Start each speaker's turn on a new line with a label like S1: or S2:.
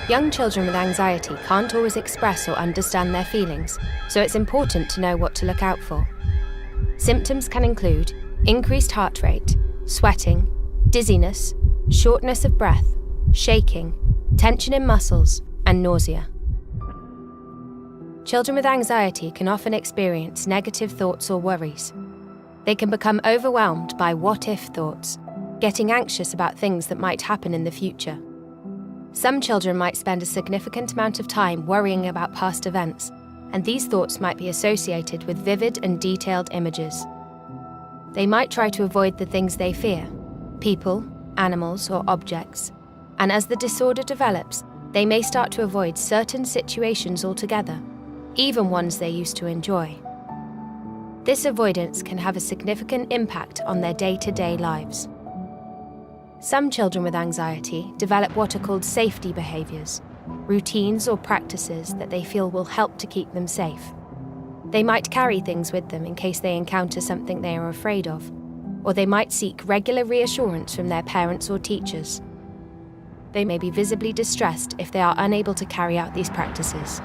S1: Young children with anxiety can't always express or understand their feelings, so it's important to know what to look out for. Symptoms can include increased heart rate, sweating, dizziness, shortness of breath, shaking, tension in muscles, and nausea. Children with anxiety can often experience negative thoughts or worries. They can become overwhelmed by what-if thoughts, getting anxious about things that might happen in the future. Some children might spend a significant amount of time worrying about past events, and these thoughts might be associated with vivid and detailed images. They might try to avoid the things they fear, people, animals, or objects, and as the disorder develops, they may start to avoid certain situations altogether, even ones they used to enjoy. This avoidance can have a significant impact on their day-to-day lives. Some children with anxiety develop what are called safety behaviours, routines or practices that they feel will help to keep them safe. They might carry things with them in case they encounter something they are afraid of, or they might seek regular reassurance from their parents or teachers. They may be visibly distressed if they are unable to carry out these practices.